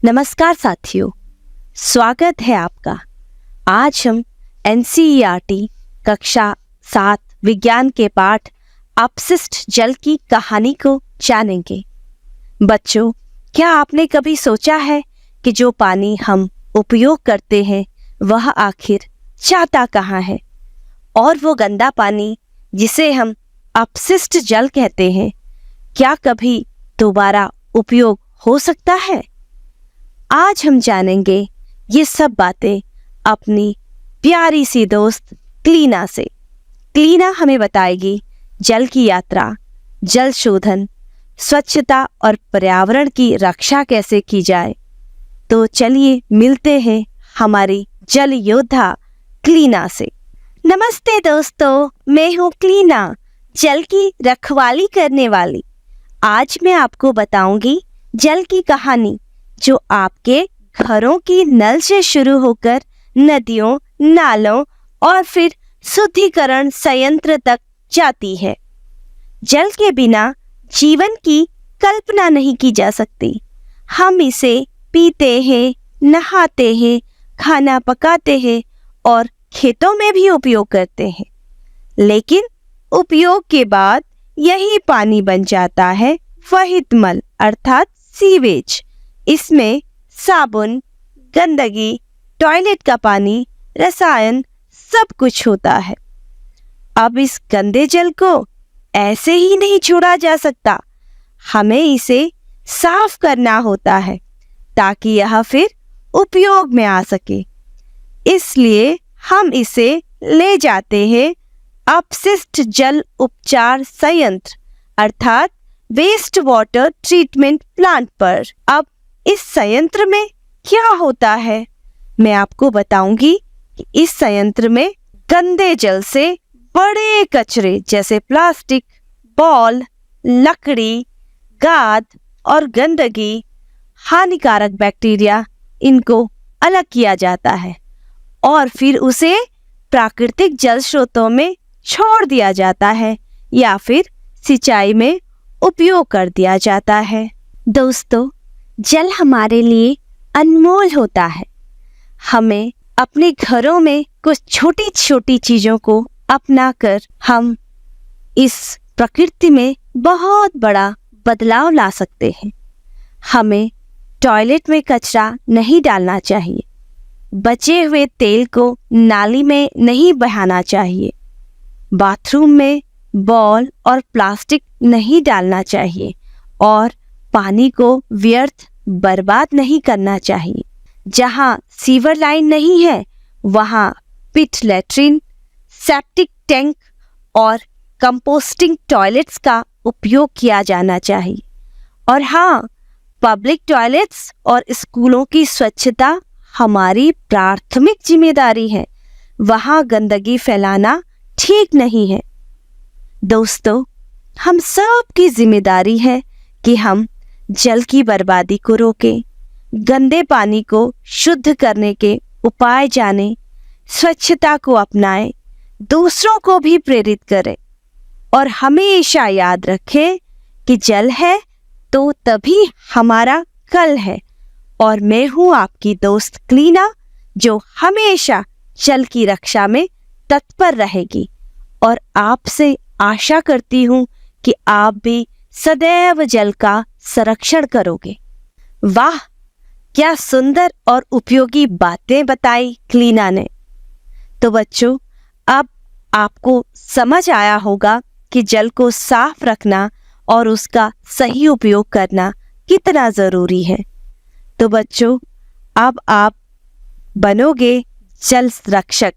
नमस्कार साथियों, स्वागत है आपका। आज हम NCERT कक्षा 7 विज्ञान के पाठ अपशिष्ट जल की कहानी को जानेंगे। बच्चों, क्या आपने कभी सोचा है कि जो पानी हम उपयोग करते हैं वह आखिर जाता कहाँ है? और वो गंदा पानी जिसे हम अपशिष्ट जल कहते हैं, क्या कभी दोबारा उपयोग हो सकता है? आज हम जानेंगे ये सब बातें अपनी प्यारी सी दोस्त क्लीना से। क्लीना हमें बताएगी जल की यात्रा, जल शोधन, स्वच्छता और पर्यावरण की रक्षा कैसे की जाए। तो चलिए मिलते हैं हमारी जल योद्धा क्लीना से। नमस्ते दोस्तों, मैं हूँ क्लीना, जल की रखवाली करने वाली। आज मैं आपको बताऊंगी जल की कहानी जो आपके घरों की नल से शुरू होकर नदियों, नालों और फिर शुद्धिकरण संयंत्र तक जाती है। जल के बिना जीवन की कल्पना नहीं की जा सकती। हम इसे पीते हैं, नहाते हैं, खाना पकाते हैं और खेतों में भी उपयोग करते हैं। लेकिन उपयोग के बाद यही पानी बन जाता है वहित मल अर्थात सीवेज। इसमें साबुन, गंदगी, टॉयलेट का पानी, रसायन सब कुछ होता है। अब इस गंदे जल को ऐसे ही नहीं छोड़ा जा सकता। हमें इसे साफ करना होता है ताकि यह फिर उपयोग में आ सके। इसलिए हम इसे ले जाते हैं अपशिष्ट जल उपचार संयंत्र अर्थात वेस्ट वाटर ट्रीटमेंट प्लांट पर। अब इस संयंत्र में क्या होता है, मैं आपको बताऊंगी कि इस संयंत्र में गंदे जल से बड़े कचरे जैसे प्लास्टिक, बॉल, लकड़ी, गाद और गंदगी, हानिकारक बैक्टीरिया, इनको अलग किया जाता है और फिर उसे प्राकृतिक जल स्रोतों में छोड़ दिया जाता है या फिर सिंचाई में उपयोग कर दिया जाता है। दोस्तों, जल हमारे लिए अनमोल होता है। हमें अपने घरों में कुछ छोटी छोटी चीज़ों को अपनाकर हम इस प्रकृति में बहुत बड़ा बदलाव ला सकते हैं। हमें टॉयलेट में कचरा नहीं डालना चाहिए। बचे हुए तेल को नाली में नहीं बहाना चाहिए। बाथरूम में बॉल और प्लास्टिक नहीं डालना चाहिए और पानी को व्यर्थ बर्बाद नहीं करना चाहिए। जहाँ सीवर लाइन नहीं है वहाँ पिट लैट्रिन, सेप्टिक टैंक और कंपोस्टिंग टॉयलेट्स का उपयोग किया जाना चाहिए। और हाँ, पब्लिक टॉयलेट्स और स्कूलों की स्वच्छता हमारी प्राथमिक जिम्मेदारी है। वहाँ गंदगी फैलाना ठीक नहीं है। दोस्तों, हम सब की जिम्मेदारी है कि हम जल की बर्बादी को रोकें, गंदे पानी को शुद्ध करने के उपाय जानें, स्वच्छता को अपनाएं, दूसरों को भी प्रेरित करें और हमेशा याद रखें कि जल है तो तभी हमारा कल है। और मैं हूँ आपकी दोस्त क्लीना जो हमेशा जल की रक्षा में तत्पर रहेगी और आपसे आशा करती हूँ कि आप भी सदैव जल का संरक्षण करोगे। वाह, क्या सुंदर और उपयोगी बातें बताई क्लीना ने। तो बच्चों, अब आपको समझ आया होगा कि जल को साफ रखना और उसका सही उपयोग करना कितना ज़रूरी है। तो बच्चों, अब आप बनोगे जल रक्षक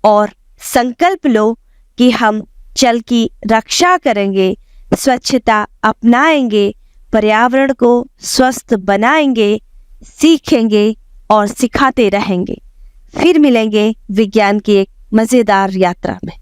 और संकल्प लो कि हम जल की रक्षा करेंगे, स्वच्छता अपनाएंगे, पर्यावरण को स्वस्थ बनाएंगे, सीखेंगे और सिखाते रहेंगे। फिर मिलेंगे विज्ञान की एक मज़ेदार यात्रा में।